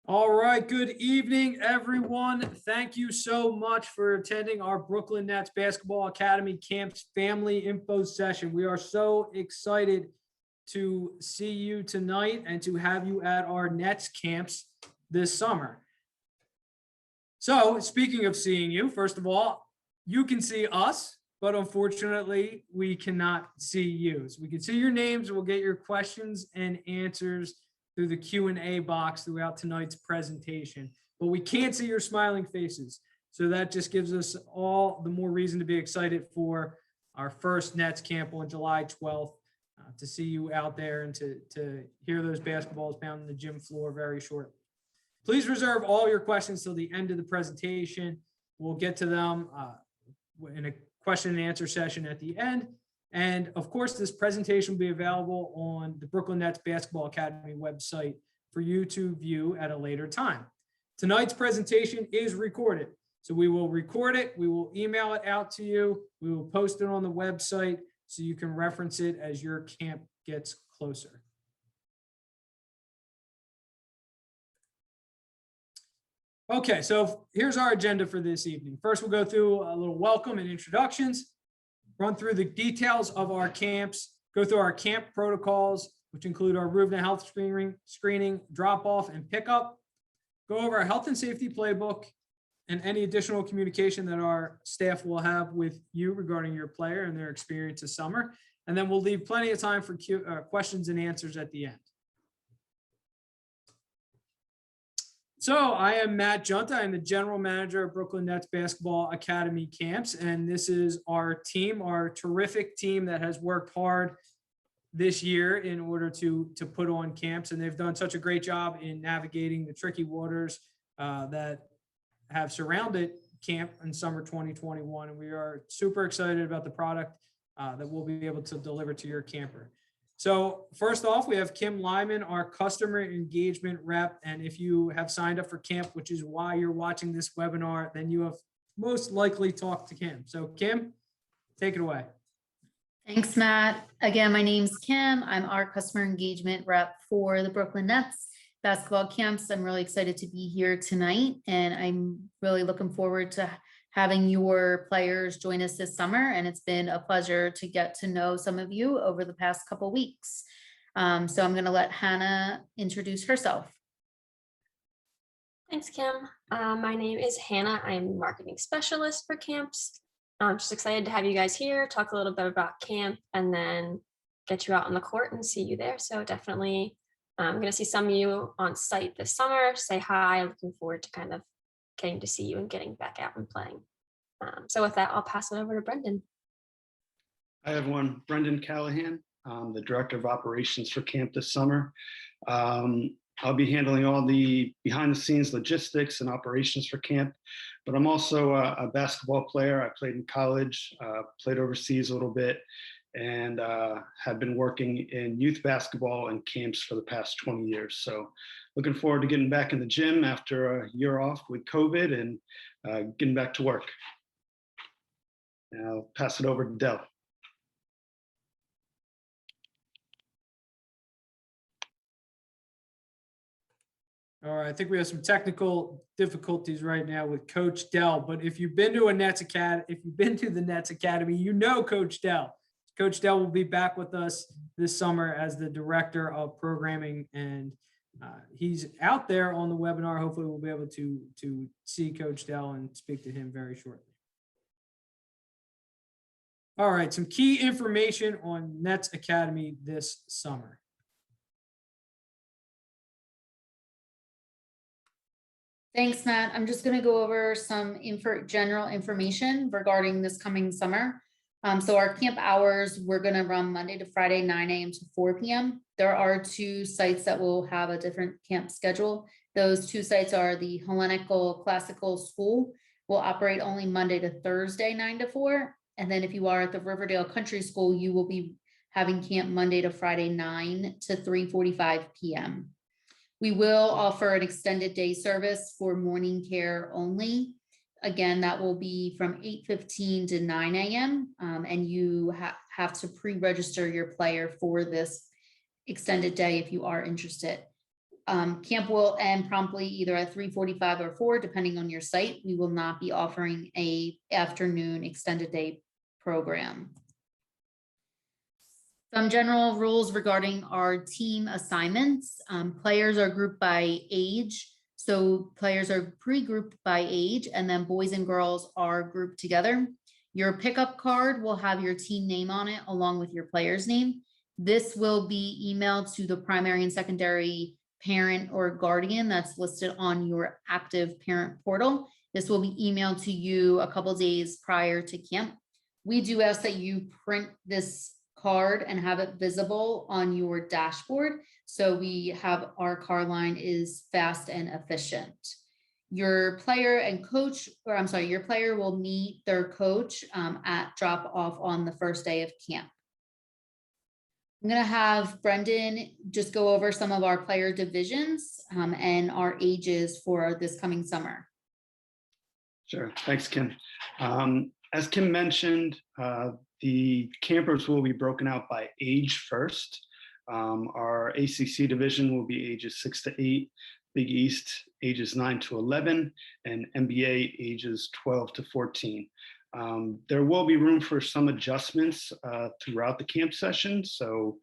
All right, good evening, everyone. Thank you so much for attending our Brooklyn Nets Basketball Academy Camp's family info session. We are so excited to see you tonight and to have you at our Nets camps this summer. So speaking of seeing you, first of all, you can see us, but unfortunately we cannot see you. So we can see your names. We'll get your questions and answers through the Q&A box throughout tonight's presentation, but we can't see your smiling faces. So that just gives us all the more reason to be excited for our first Nets camp on July 12th, to see you out there and to hear those basketballs pounding the gym floor very shortly. Please reserve all your questions till the end of the presentation. We'll get to them in a question and answer session at the end. And of course, this presentation will be available on the Brooklyn Nets Basketball Academy website for you to view at a later time. Tonight's presentation is recorded. So we will record it, we will email it out to you, we will post it on the website so you can reference it as your camp gets closer. Okay, so here's our agenda for this evening. First, we'll go through a little welcome and introductions, run through the details of our camps, go through our camp protocols, which include our RUVNA health screening, drop-off, and pickup, go over our health and safety playbook, and any additional communication that our staff will have with you regarding your player and their experience this summer. And then we'll leave plenty of time for questions and answers at the end. So I am Matt Junta. I'm the general manager of Brooklyn Nets Basketball Academy Camps. And this is our team, our terrific team that has worked hard this year in order to put on camps. And they've done such a great job in navigating the tricky waters that have surrounded camp in summer 2021. And we are super excited about the product that we'll be able to deliver to your camper. So first off, we have Kim Lyman, our customer engagement rep. And if you have signed up for camp, which is why you're watching this webinar, then you have most likely talked to Kim. So Kim, take it away. Thanks, Matt. Again, my name's Kim. I'm our customer engagement rep for the Brooklyn Nets basketball camps. I'm really excited to be here tonight, and I'm really looking forward to having your players join us this summer. And it's been a pleasure to get to know some of you over the past couple weeks. So I'm going to let Hannah introduce herself. Thanks, Kim. My name is Hannah. I'm marketing specialist for camps. I'm just excited to have you guys here, talk a little bit about camp, and then get you out on the court and see you there. So definitely, I'm going to see some of you on site this summer. Say hi. I'm looking forward to kind of getting to see you and getting back out and playing. So with that, I'll pass it over to Brendan. Hi, everyone. Brendan Callahan. I'm the Director of Operations for camp this summer. I'll be handling all the behind-the-scenes logistics and operations for camp, but I'm also a basketball player. I played in college, played overseas a little bit, and have been working in youth basketball and camps for the past 20 years. So looking forward to getting back in the gym after a year off with COVID and getting back to work. And I'll pass it over to Del. All right, I think we have some technical difficulties right now with Coach Dell, but if you've been to a Nets Academy, if you've been to the Nets Academy, you know Coach Dell. Coach Dell will be back with us this summer as the Director of Programming, and he's out there on the webinar. Hopefully we'll be able to see Coach Dell and speak to him very shortly. All right, some key information on Nets Academy this summer. Thanks, Matt. I'm just going to go over some general information regarding this coming summer. So our camp hours, we're going to run Monday to Friday, 9 a.m. to 4 p.m. There are 2 sites that will have a different camp schedule. Those 2 sites are the Hellenical Classical School, will operate only Monday to Thursday, 9 to 4. And then if you are at the Riverdale Country School, you will be having camp Monday to Friday, 9 to 3:45 p.m. We will offer an extended day service for morning care only. Again, that will be from 8:15 to 9 a.m. And you have to pre-register your player for this extended day if you are interested. Camp will end promptly either at 3:45 or 4, depending on your site. We will not be offering a afternoon extended day program. Some general rules regarding our team assignments. Players are grouped by age. So players are pre-grouped by age, and then boys and girls are grouped together. Your pickup card will have your team name on it along with your player's name. This will be emailed to the primary and secondary parent or guardian that's listed on your active parent portal. This will be emailed to you a couple days prior to camp. We do ask that you print this card and have it visible on your dashboard. So we have our card line is fast and efficient. Your player and coach, or I'm sorry, your player will meet their coach at drop off on the first day of camp. I'm going to have Brendan just go over some of our player divisions and our ages for this coming summer. Sure. Thanks, Kim. As Kim mentioned, the campers will be broken out by age first. Our ACC division will be ages 6 to 8, Big East ages 9 to 11, and NBA ages 12 to 14. There will be room for some adjustments throughout the camp session. So,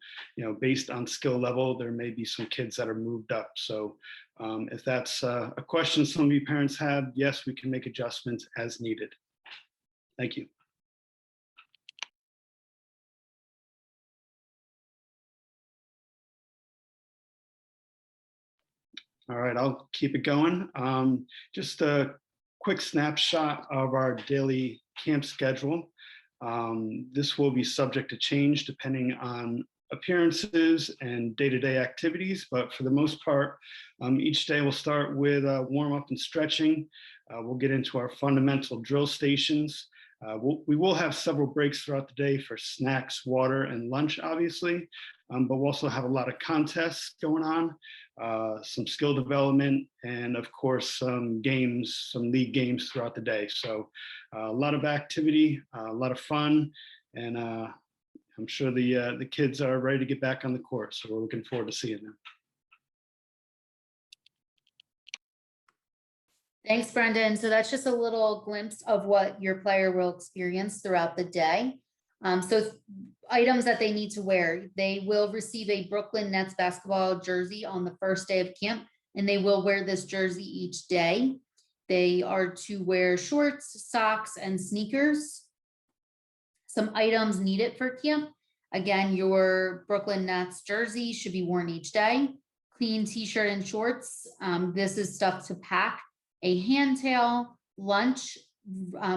based on skill level, there may be some kids that are moved up. So if that's a question some of you parents have, yes, we can make adjustments as needed. Thank you. All right, I'll keep it going. Just a quick snapshot of our daily camp schedule. This will be subject to change depending on appearances and day-to-day activities, but for the most part, each day we'll start with warm-up and stretching. We'll get into our fundamental drill stations. We will have several breaks throughout the day for snacks, water, and lunch, obviously, but we'll also have a lot of contests going on, some skill development, and of course, some games, some league games throughout the day. So a lot of activity, a lot of fun, and I'm sure the kids are ready to get back on the court, so we're looking forward to seeing them. Thanks, Brendan. So that's just a little glimpse of what your player will experience throughout the day. So items that they need to wear, they will receive a Brooklyn Nets basketball jersey on the first day of camp, and they will wear this jersey each day. They are to wear shorts, socks, and sneakers. Some items needed for camp. Again, your Brooklyn Nets jersey should be worn each day. Clean t-shirt and shorts. This is stuff to pack. A hand towel, lunch,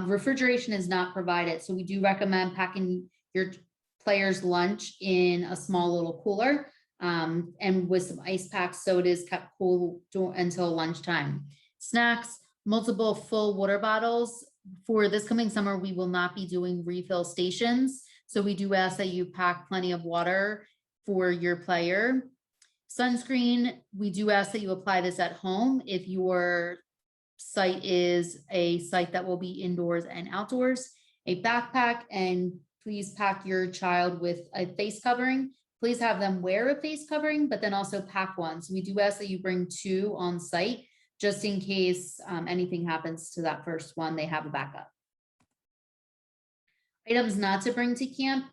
refrigeration is not provided. So we do recommend packing your player's lunch in a small little cooler and with some ice packs so it is kept cool until lunchtime. Snacks, multiple full water bottles. For this coming summer, we will not be doing refill stations. So we do ask that you pack plenty of water for your player. Sunscreen, we do ask that you apply this at home if your site is a site that will be indoors and outdoors. A backpack, and please pack your child with a face covering. Please have them wear a face covering, but then also pack one. So we do ask that you bring 2 on site, just in case anything happens to that first one, they have a backup. Items not to bring to camp,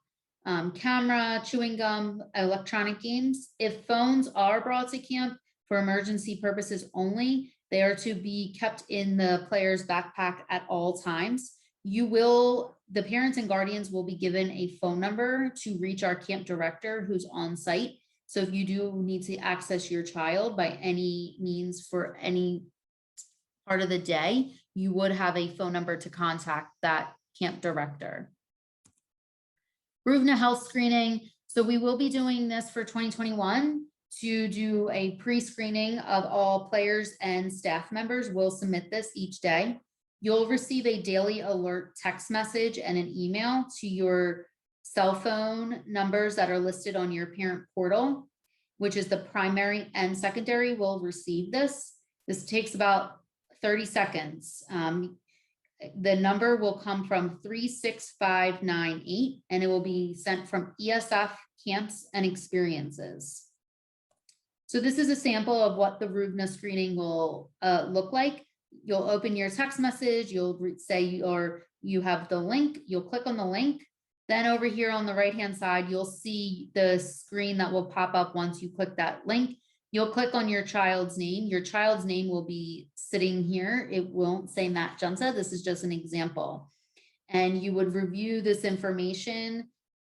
camera, chewing gum, electronic games. If phones are brought to camp for emergency purposes only, they are to be kept in the player's backpack at all times. The parents and guardians will be given a phone number to reach our camp director who's on site. So if you do need to access your child by any means for any part of the day, you would have a phone number to contact that camp director. RUVNA health screening. So we will be doing this for 2021 to do a pre-screening of all players and staff members. We'll submit this each day. You'll receive a daily alert text message and an email to your cell phone numbers that are listed on your parent portal, which is the primary and secondary will receive this. This takes about 30 seconds. The number will come from 36598 and it will be sent from ESF Camps and Experiences. So this is a sample of what the RUVNA screening will look like. You'll open your text message, you'll say, or you have the link, you'll click on the link. Then over here on the right-hand side, you'll see the screen that will pop up once you click that link. You'll click on your child's name. Your child's name will be sitting here. It won't say Matt Junta. This is just an example. And you would review this information.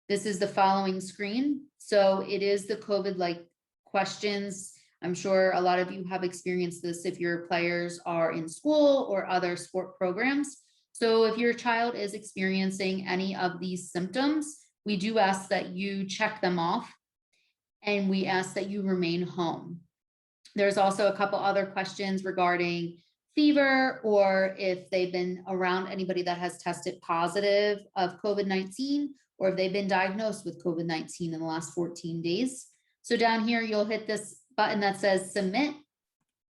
This is the following screen. So it is the COVID-like questions. I'm sure a lot of you have experienced this if your players are in school or other sport programs. So if your child is experiencing any of these symptoms, we do ask that you check them off, and we ask that you remain home. There's also a couple other questions regarding fever, or if they've been around anybody that has tested positive of COVID-19, or if they've been diagnosed with COVID-19 in the last 14 days. So down here, you'll hit this button that says submit.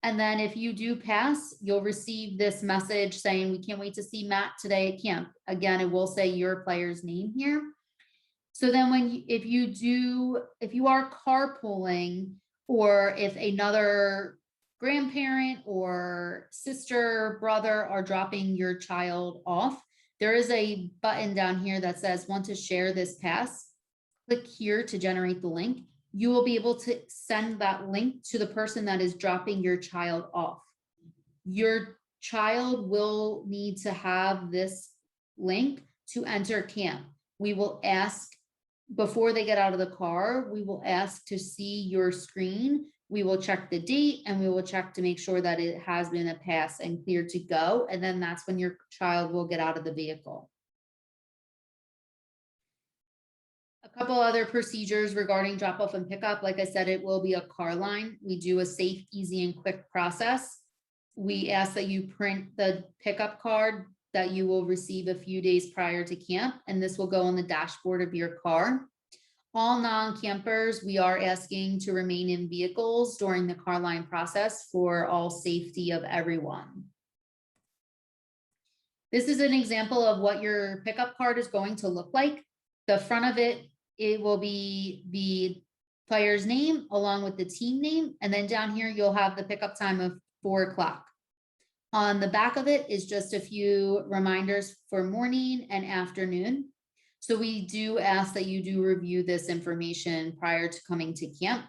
And then if you do pass, you'll receive this message saying, we can't wait to see Matt today at camp. Again, it will say your player's name here. So then if you are carpooling, or if another grandparent or sister, brother are dropping your child off, there is a button down here that says, want to share this pass? Click here to generate the link. You will be able to send that link to the person that is dropping your child off. Your child will need to have this link to enter camp. We will ask, before they get out of the car, we will ask to see your screen. We will check the date, and we will check to make sure that it has been a pass and cleared to go. And then that's when your child will get out of the vehicle. A couple other procedures regarding drop off and pickup. Like I said, it will be a car line. We do a safe, easy, and quick process. We ask that you print the pickup card that you will receive a few days prior to camp, and this will go on the dashboard of your car. All non-campers, we are asking to remain in vehicles during the car line process for all safety of everyone. This is an example of what your pickup card is going to look like. The front of it, it will be the player's name along with the team name. And then down here, you'll have the pickup time of 4 o'clock. On the back of it is just a few reminders for morning and afternoon. So we do ask that you do review this information prior to coming to camp.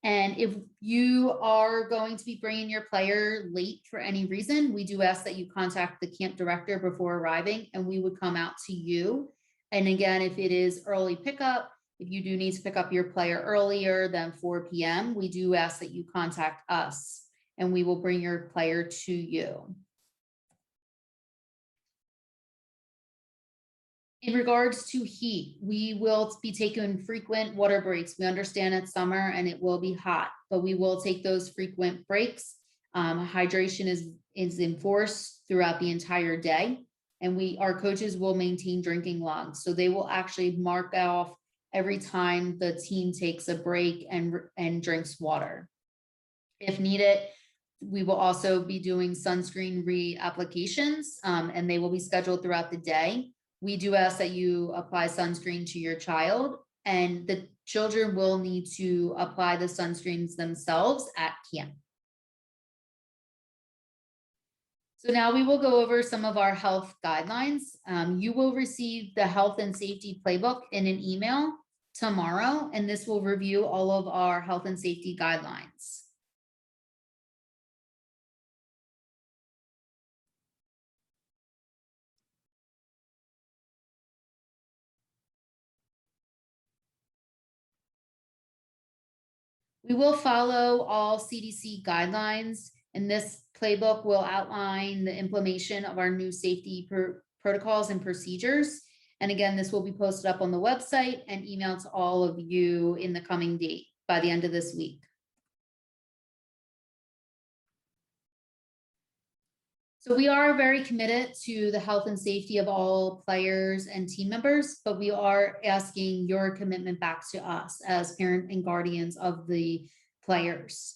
And if you are going to be bringing your player late for any reason, we do ask that you contact the camp director before arriving, and we would come out to you. And again, if it is early pickup, if you do need to pick up your player earlier than 4 p.m., we do ask that you contact us, and we will bring your player to you. In regards to heat, we will be taking frequent water breaks. We understand it's summer and it will be hot, but we will take those frequent breaks. Hydration is enforced throughout the entire day, and our coaches will maintain drinking logs. So they will actually mark off every time the team takes a break and drinks water. If needed, we will also be doing sunscreen re-applications, and they will be scheduled throughout the day. We do ask that you apply sunscreen to your child, and the children will need to apply the sunscreens themselves at camp. So now we will go over some of our health guidelines. You will receive the health and safety playbook in an email tomorrow, and this will review all of our health and safety guidelines. We will follow all CDC guidelines, and this playbook will outline the implementation of our new safety protocols and procedures. And again, this will be posted up on the website and emailed to all of you in the coming date by the end of this week. So we are very committed to the health and safety of all players and team members, but we are asking your commitment back to us as parent and guardians of the players.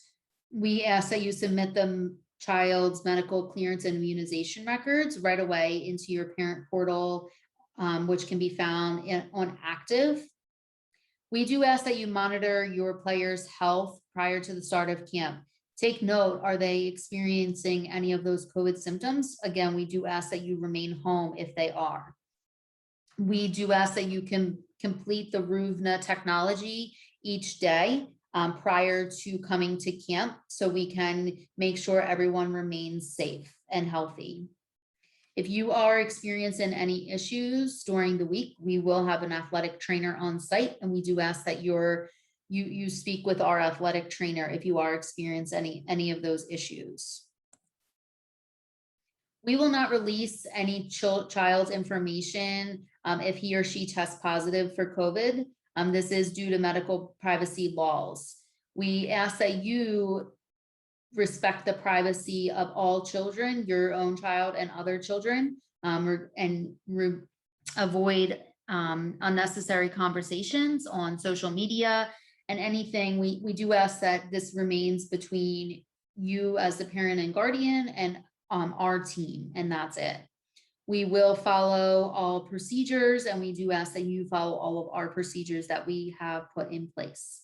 We ask that you submit the child's medical clearance and immunization records right away into your parent portal, which can be found on Active. We do ask that you monitor your players' health prior to the start of camp. Take note, are they experiencing any of those COVID symptoms? Again, we do ask that you remain home if they are. We do ask that you can complete the RUVNA technology each day prior to coming to camp so we can make sure everyone remains safe and healthy. If you are experiencing any issues during the week, we will have an athletic trainer on site, and we do ask that you speak with our athletic trainer if you are experiencing any of those issues. We will not release any child's information if he or she tests positive for COVID. This is due to medical privacy laws. We ask that you respect the privacy of all children, your own child and other children, and avoid unnecessary conversations on social media and anything. We do ask that this remains between you as the parent and guardian and our team, and that's it. We will follow all procedures, and we do ask that you follow all of our procedures that we have put in place.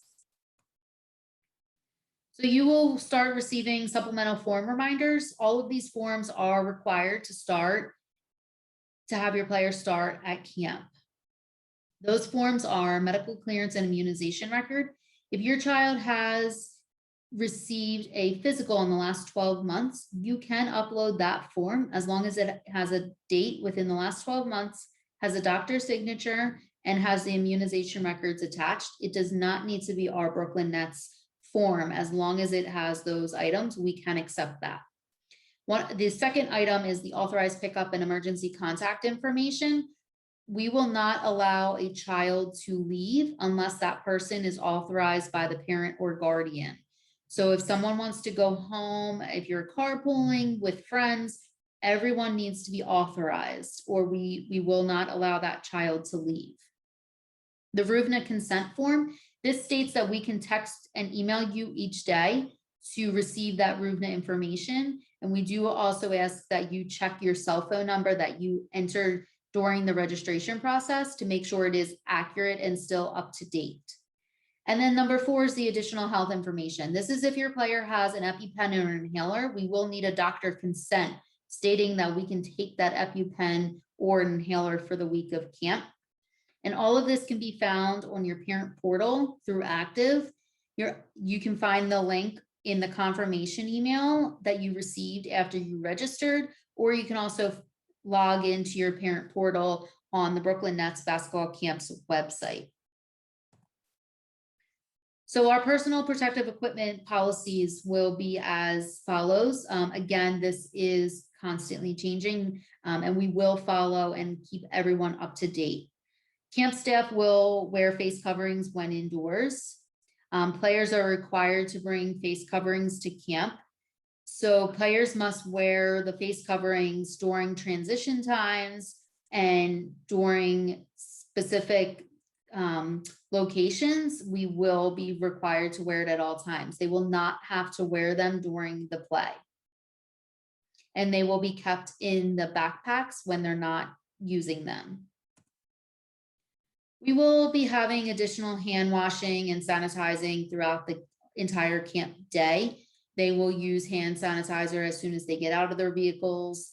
So you will start receiving supplemental form reminders. All of these forms are required to have your players start at camp. Those forms are medical clearance and immunization record. If your child has received a physical in the last 12 months, you can upload that form as long as it has a date within the last 12 months, has a doctor's signature, and has the immunization records attached. It does not need to be our Brooklyn Nets form. As long as it has those items, we can accept that. The second item is the authorized pickup and emergency contact information. We will not allow a child to leave unless that person is authorized by the parent or guardian. So if someone wants to go home, if you're carpooling with friends, everyone needs to be authorized, or we will not allow that child to leave. The RUVNA consent form, this states that we can text and email you each day to receive that RUVNA information. And we do also ask that you check your cell phone number that you entered during the registration process to make sure it is accurate and still up to date. And then number 4 is the additional health information. This is if your player has an EpiPen or an inhaler, we will need a doctor consent stating that we can take that EpiPen or an inhaler for the week of camp. And all of this can be found on your parent portal through Active. You can find the link in the confirmation email that you received after you registered, or you can also log into your parent portal on the Brooklyn Nets basketball camp's website. So our personal protective equipment policies will be as follows. Again, this is constantly changing, and we will follow and keep everyone up to date. Camp staff will wear face coverings when indoors. Players are required to bring face coverings to camp. So players must wear the face coverings during transition times and during specific locations. We will be required to wear it at all times. They will not have to wear them during the play. And they will be kept in the backpacks when they're not using them. We will be having additional hand washing and sanitizing throughout the entire camp day. They will use hand sanitizer as soon as they get out of their vehicles.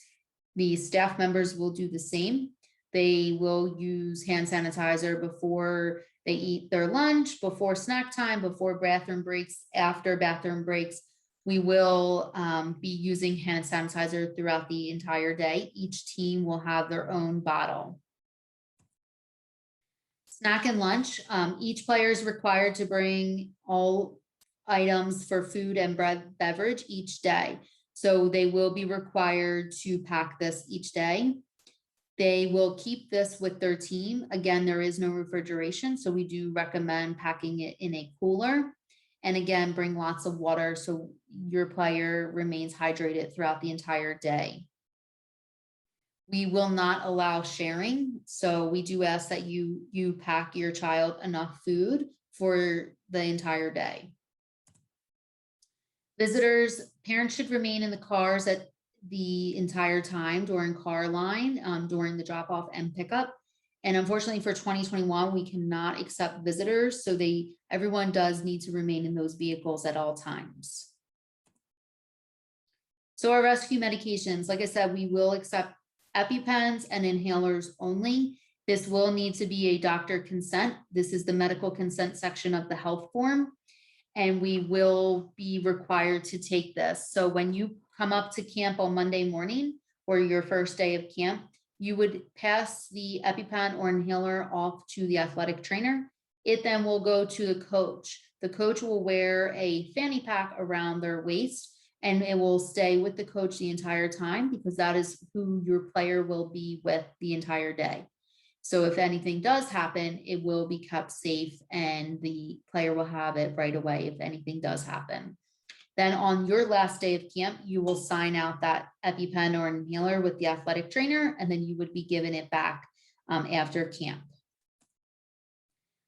The staff members will do the same. They will use hand sanitizer before they eat their lunch, before snack time, before bathroom breaks, after bathroom breaks. We will be using hand sanitizer throughout the entire day. Each team will have their own bottle. Snack and lunch. Each player is required to bring all items for food and beverage each day. So they will be required to pack this each day. They will keep this with their team. Again, there is no refrigeration, so we do recommend packing it in a cooler. And again, bring lots of water so your player remains hydrated throughout the entire day. We will not allow sharing, so we do ask that you pack your child enough food for the entire day. Visitors, parents should remain in the cars at the entire time during car line, during the drop off and pickup. And unfortunately for 2021, we cannot accept visitors. So everyone does need to remain in those vehicles at all times. So our rescue medications, like I said, we will accept EpiPens and inhalers only. This will need to be a doctor consent. This is the medical consent section of the health form. And we will be required to take this. So when you come up to camp on Monday morning or your first day of camp, you would pass the EpiPen or inhaler off to the athletic trainer. It then will go to the coach. The coach will wear a fanny pack around their waist, and it will stay with the coach the entire time because that is who your player will be with the entire day. So if anything does happen, it will be kept safe and the player will have it right away if anything does happen. Then on your last day of camp, you will sign out that EpiPen or inhaler with the athletic trainer, and then you would be given it back after camp.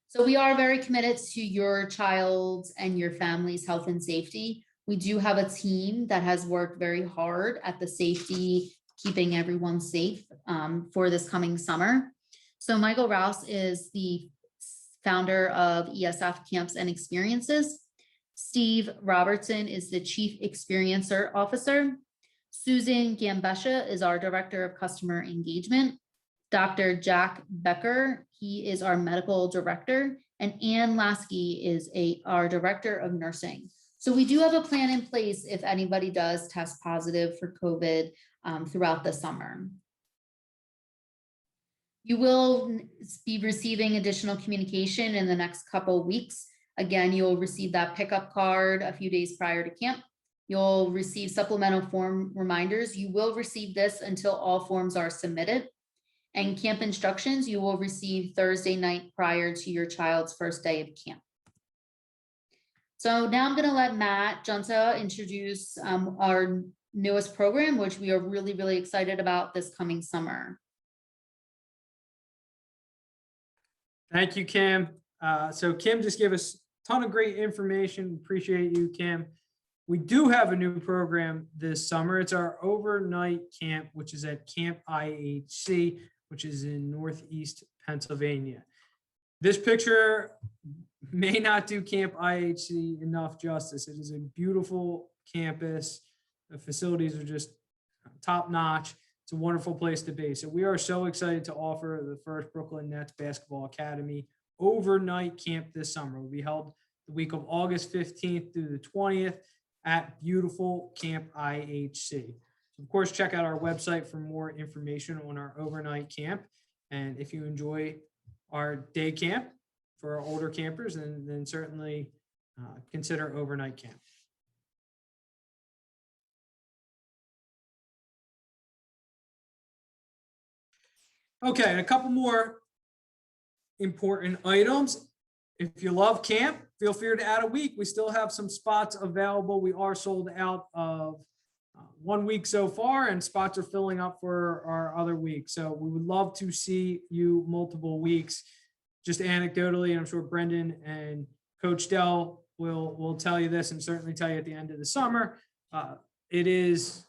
So we are very committed to your child's and your family's health and safety. We do have a team that has worked very hard at the safety, keeping everyone safe for this coming summer. So Michael Rouse is the founder of ESF Camps and Experiences. Steve Robertson is the Chief Experiencer Officer. Susan Gambesha is our Director of Customer Engagement. Dr. Jack Becker, he is our Medical Director. And Ann Lasky is our Director of Nursing. So we do have a plan in place if anybody does test positive for COVID throughout the summer. You will be receiving additional communication in the next couple of weeks. Again, you'll receive that pickup card a few days prior to camp. You'll receive supplemental form reminders. You will receive this until all forms are submitted. And camp instructions you will receive Thursday night prior to your child's first day of camp. So now I'm going to let Matt Junta introduce our newest program, which we are really, really excited about this coming summer. Thank you, Kim. So Kim just gave us a ton of great information. Appreciate you, Kim. We do have a new program this summer. It's our overnight camp, which is at Camp IHC, which is in Northeast Pennsylvania. This picture may not do Camp IHC enough justice. It is a beautiful campus. The facilities are just top notch. It's a wonderful place to be. So we are so excited to offer the first Brooklyn Nets Basketball Academy overnight camp this summer. It will be held the week of August 15th through the 20th at beautiful Camp IHC. So of course, check out our website for more information on our overnight camp. And if you enjoy our day camp for our older campers, then certainly consider overnight camp. Okay, and a couple more important items. If you love camp, feel free to add a week. We still have some spots available. We are sold out of 1 week so far, and spots are filling up for our other week. So we would love to see you multiple weeks. Just anecdotally, I'm sure Brendan and Coach Dell will tell you this and certainly tell you at the end of the summer. It is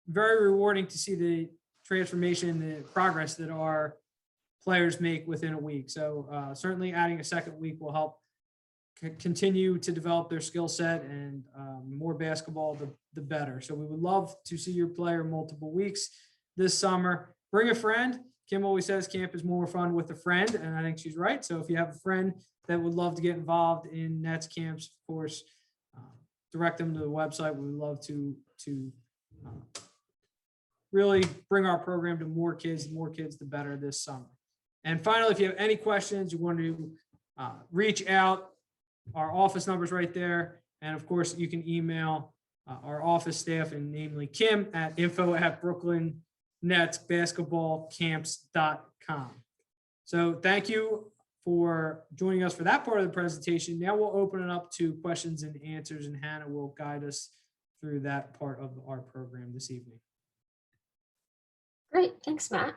very rewarding to see the transformation, the progress that our players make within a week. So certainly adding a second week will help continue to develop their skill set, and more basketball, the better. So we would love to see your player multiple weeks this summer. Bring a friend. Kim always says camp is more fun with a friend, and I think she's right. So if you have a friend that would love to get involved in Nets camps, of course, direct them to the website. We would love to really bring our program to more kids. The more kids, the better this summer. And finally, if you have any questions, you want to reach out, our office number is right there. And of course, you can email our office staff, and namely Kim at info@BrooklynNetsBasketballCamps.com. So thank you for joining us for that part of the presentation. Now we'll open it up to questions and answers, and Hannah will guide us through that part of our program this evening. Great, thanks, Matt.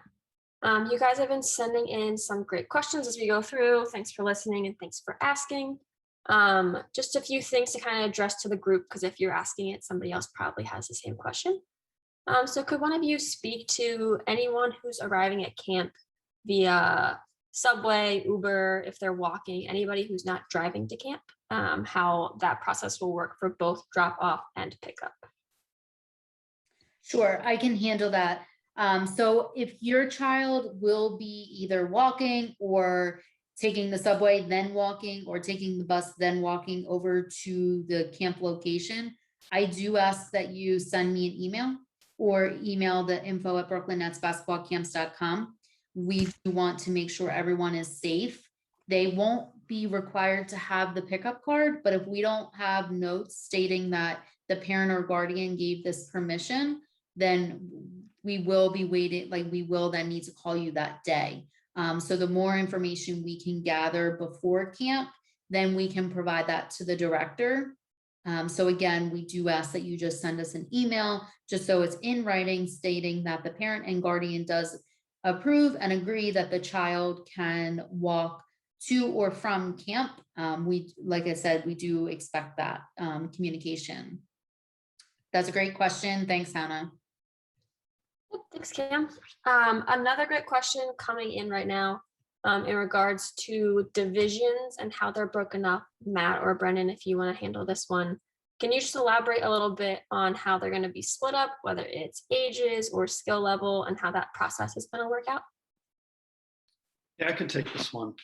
You guys have been sending in some great questions as we go through. Thanks for listening and thanks for asking. Just a few things to kind of address to the group, because if you're asking it, somebody else probably has the same question. So could one of you speak to anyone who's arriving at camp via subway, Uber, if they're walking, anybody who's not driving to camp, how that process will work for both drop off and pickup. Sure, I can handle that. So if your child will be either walking or taking the subway, then walking, or taking the bus, then walking over to the camp location, I do ask that you send me an email or email the info@brooklynnetsbasketballcamps.com. We do want to make sure everyone is safe. They won't be required to have the pickup card, but if we don't have notes stating that the parent or guardian gave this permission, then we will be waiting, like we will then need to call you that day. So the more information we can gather before camp, then we can provide that to the director. So again, we do ask that you just send us an email, just so it's in writing stating that the parent and guardian does approve and agree that the child can walk to or from camp. Like I said, we do expect that communication. That's a great question. Thanks, Hannah. Thanks, Cam. Another great question coming in right now in regards to divisions and how they're broken up. Matt or Brendan, if you want to handle this one, can you just elaborate a little bit on how they're going to be split up, whether it's ages or skill level, and how that process is going to work out? Yeah, I can take this one.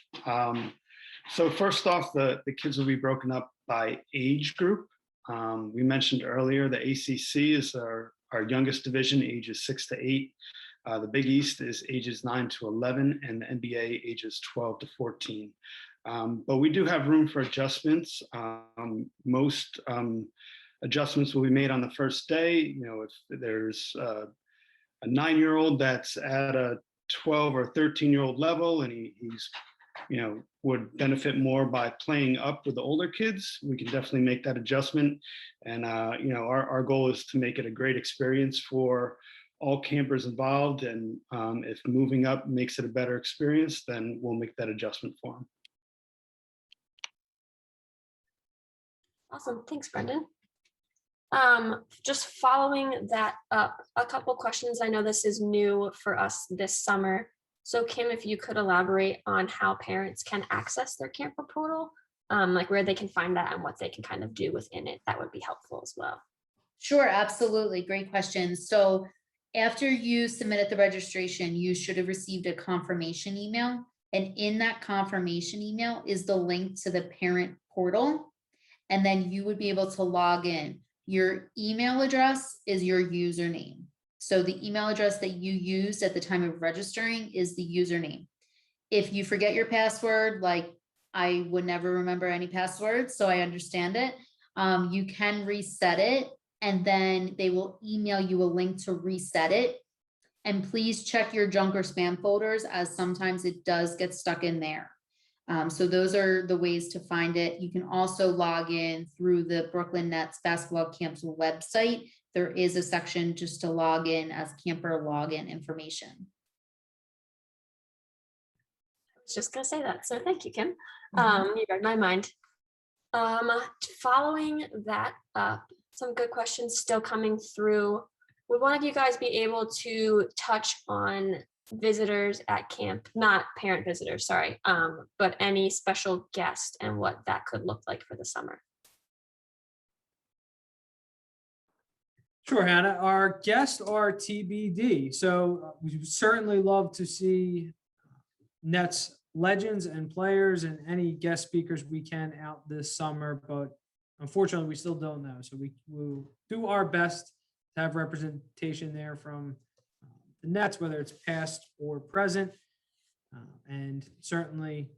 So first off, the kids will be broken up by age group. We mentioned earlier the ACC is our youngest division, ages 6 to 8. The Big East is ages 9 to 11, and the NBA ages 12 to 14. But we do have room for adjustments. Most adjustments will be made on the first day. You know, if there's a 9-year-old that's at a 12 or 13-year-old level, and he's, you know, would benefit more by playing up with the older kids, we can definitely make that adjustment. And, you know, our goal is to make it a great experience for all campers involved. And if moving up makes it a better experience, then we'll make that adjustment for them. Awesome. Thanks, Brendan. Just following that up, a couple questions. I know this is new for us this summer. So Kim, if you could elaborate on how parents can access their camper portal, like where they can find that and what they can kind of do within it, that would be helpful as well. Sure, absolutely. Great question. So after you submitted the registration, you should have received a confirmation email. And in that confirmation email is the link to the parent portal. And then you would be able to log in. Your email address is your username. So the email address that you used at the time of registering is the username. If you forget your password, like I would never remember any passwords, so I understand it, you can reset it, and then they will email you a link to reset it. And please check your junk or spam folders, as sometimes it does get stuck in there. So those are the ways to find it. You can also log in through the Brooklyn Nets Basketball Camp's website. There is a section just to log in as camper login information. I was just going to say that. So thank you, Kim. You read my mind. Following that up, some good questions still coming through. Would one of you guys be able to touch on visitors at camp, not parent visitors, sorry, but any special guest and what that could look like for the summer? Sure, Hannah. Our guests are TBD. So we would certainly love to see Nets legends and players and any guest speakers we can out this summer, but unfortunately we still don't know. So we will do our best to have representation there from the Nets, whether it's past or present, and certainly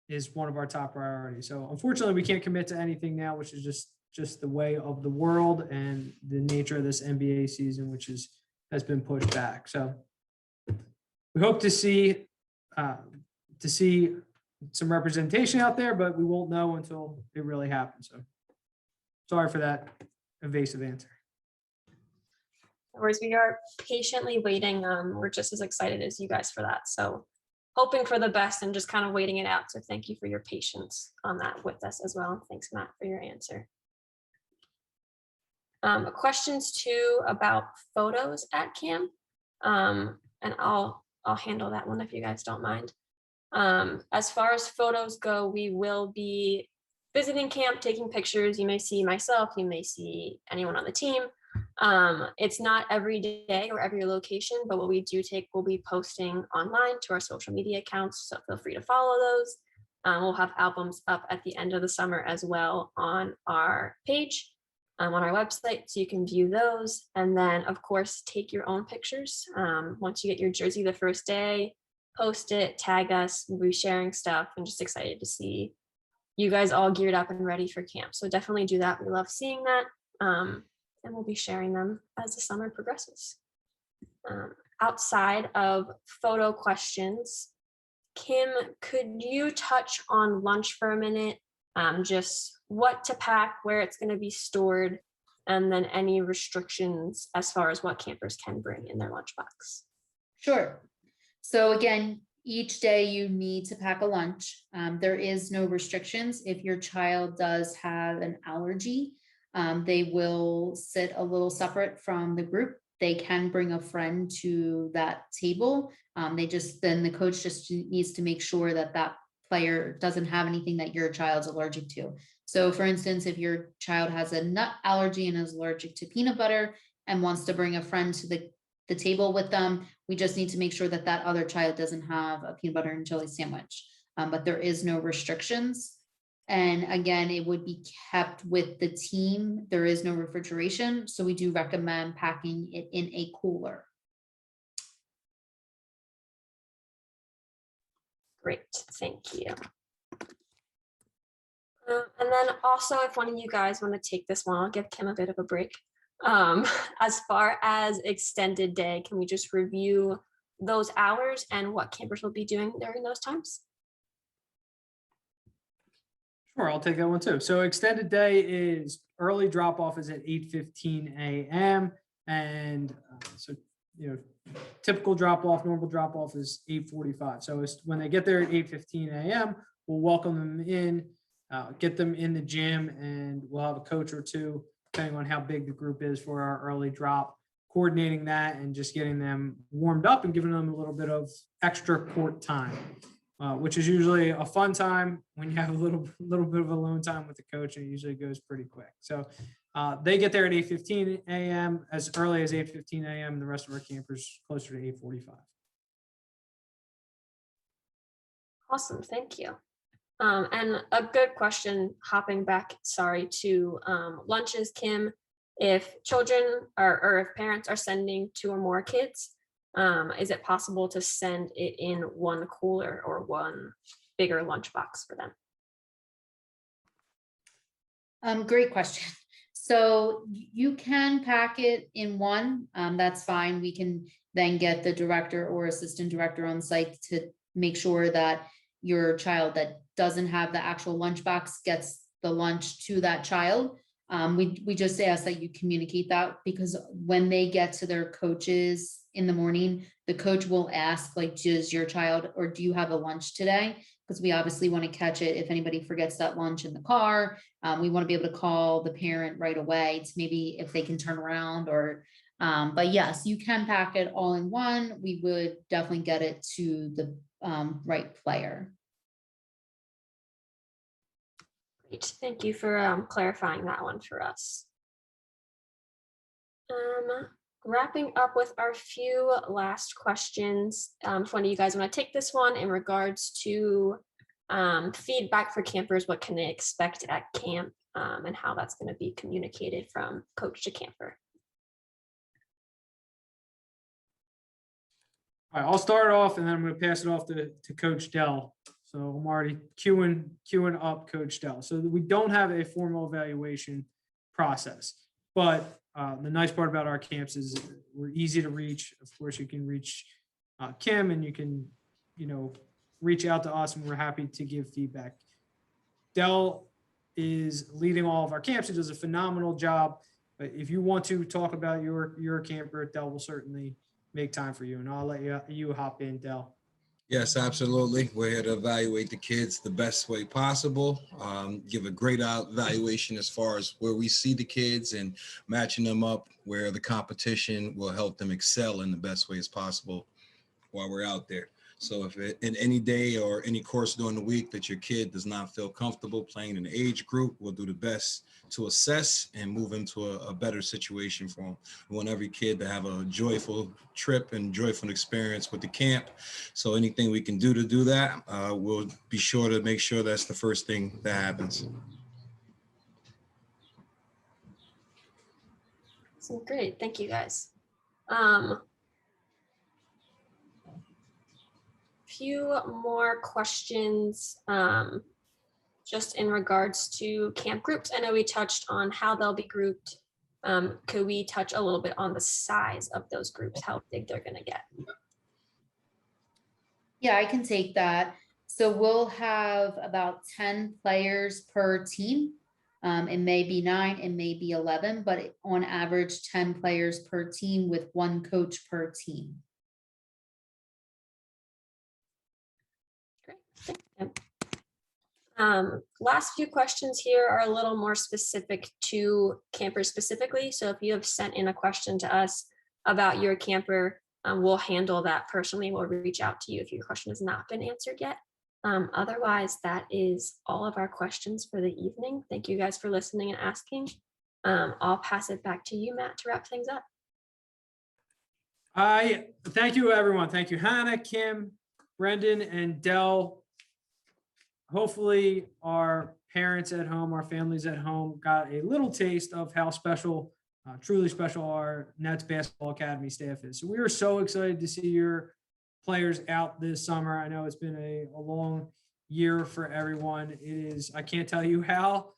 is one of our top priorities. So unfortunately we can't commit to anything now, which is just the way of the world and the nature of this NBA season, which has been pushed back. So we hope to see some representation out there, but we won't know until it really happens. So sorry for that evasive answer. Whereas we are patiently waiting. We're just as excited as you guys for that. So hoping for the best and just kind of waiting it out. So thank you for your patience on that with us as well. Thanks, Matt, for your answer. Questions too about photos at camp. And I'll I'll handle that one if you guys don't mind. As far as photos go, we will be visiting camp, taking pictures. You may see myself, you may see anyone on the team. It's not every day or every location, but what we do take, we'll be posting online to our social media accounts, so feel free to follow those. We'll have albums up at the end of the summer as well on our page, on our website, so you can view those. And then, of course, take your own pictures. Once you get your jersey the first day, post it, tag us. We'll be sharing stuff. I'm just excited to see you guys all geared up and ready for camp. So definitely do that. We love seeing that. And we'll be sharing them as the summer progresses. Outside of photo questions, Kim, could you touch on lunch for a minute? Just what to pack, where it's going to be stored, and then any restrictions as far as what campers can bring in their lunchbox. Sure. So again, each day you need to pack a lunch. There is no restrictions. If your child does have an allergy, they will sit a little separate from the group. They can bring a friend to that table. Then the coach just needs to make sure that that player doesn't have anything that your child's allergic to. So for instance, if your child has a nut allergy and is allergic to peanut butter and wants to bring a friend to the table with them, we just need to make sure that that other child doesn't have a peanut butter and jelly sandwich. But there is no restrictions. And again, it would be kept with the team. There is no refrigeration, so we do recommend packing it in a cooler. Great, thank you. And then also, if one of you guys want to take this one, I'll give Kim a bit of a break. As far as extended day, can we just review those hours and what campers will be doing during those times? Sure, I'll take that one too. So extended day is early drop off is at 8:15 a.m. and so typical drop off, normal drop off is 8:45. So it's when they get there at 8:15 a.m., we'll welcome them in, get them in the gym, and we'll have a coach or two, depending on how big the group is for our early drop, coordinating that and just getting them warmed up and giving them a little bit of extra court time. Which is usually a fun time when you have a little bit of alone time with the coach, and it usually goes pretty quick. So they get there at 8:15 a.m. as early as 8:15 a.m. The rest of our campers closer to 8:45. Awesome, thank you. And a good question, hopping back, to lunches, Kim, if children or if parents are sending 2 or more kids, is it possible to send it in one cooler or one bigger lunchbox for them? Great question. So you can pack it in one, that's fine. We can then get the director or assistant director on site to make sure that your child that doesn't have the actual lunchbox gets the lunch to that child. We just ask that you communicate that, because when they get to their coaches in the morning, the coach will ask, like, does your child, or do you have a lunch today? Because we obviously want to catch it if anybody forgets that lunch in the car. We want to be able to call the parent right away to maybe if they can turn around or, but yes, you can pack it all in one. We would definitely get it to the right player. Great, thank you for clarifying that one for us. Wrapping up with our few last questions. If one of you guys want to take this one in regards to feedback for campers, what can they expect at camp, and how that's going to be communicated from coach to camper? All right, I'll start off and then I'm going to pass it off to Coach Dell. So I'm already queuing up Coach Dell. So we don't have a formal evaluation process, but the nice part about our camps is we're easy to reach. Of course, you can reach Kim, and you can, reach out to us, and we're happy to give feedback. Dell is leading all of our camps. He does a phenomenal job. But if you want to talk about your camper, Dell will certainly make time for you, and I'll let you hop in, Dell. Yes, absolutely. We're here to evaluate the kids the best way possible, give a great evaluation as far as where we see the kids and matching them up where the competition will help them excel in the best ways possible. while we're out there. So if in any day or any course during the week that your kid does not feel comfortable playing in the age group, we'll do the best to assess and move into a better situation for them. We want every kid to have a joyful trip and joyful experience with the camp. So anything we can do to do that, we'll be sure to make sure that's the first thing that happens. So great, thank you guys. Few more questions just in regards to camp groups. I know we touched on how they'll be grouped. Could we touch a little bit on the size of those groups, how big they're going to get? Yeah, I can take that. So we'll have about 10 players per team. It may be 9, it may be 11, but on average, 10 players per team with 1 coach per team. Great. Last few questions here are a little more specific to campers specifically. So if you have sent in a question to us about your camper, we'll handle that personally. We'll reach out to you if your question has not been answered yet. Otherwise, that is all of our questions for the evening. Thank you guys for listening and asking. I'll pass it back to you, Matt, to wrap things up. Thank you, everyone. Thank you, Hannah, Kim, Brendan, and Dell. Hopefully our parents at home, our families at home got a little taste of how special, truly special our Nets Basketball Academy staff is. So we are so excited to see your players out this summer. I know it's been a long year for everyone. I can't tell you how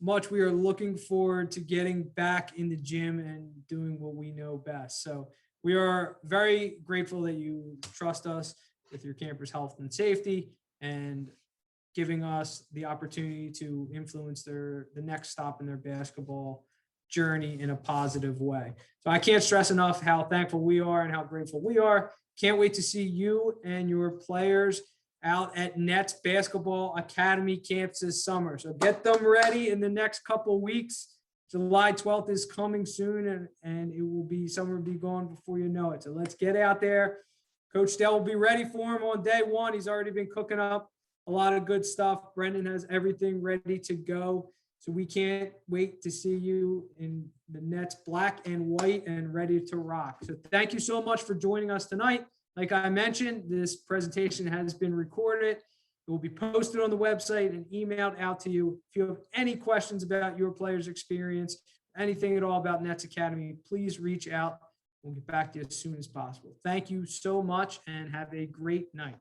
much we are looking forward to getting back in the gym and doing what we know best. So we are very grateful that you trust us with your campers' health and safety and giving us the opportunity to influence the next stop in their basketball journey in a positive way. So I can't stress enough how thankful we are and how grateful we are. Can't wait to see you and your players out at Nets Basketball Academy camps this summer. So get them ready in the next couple of weeks. July 12th is coming soon, and it will be, summer will be gone before you know it. So let's get out there. Coach Dell will be ready for him on day one. He's already been cooking up a lot of good stuff. Brendan has everything ready to go. So we can't wait to see you in the Nets black and white and ready to rock. So thank you so much for joining us tonight. Like I mentioned, this presentation has been recorded. It will be posted on the website and emailed out to you. If you have any questions about your players' experience, anything at all about Nets Academy, please reach out. We'll get back to you as soon as possible. Thank you so much and have a great night.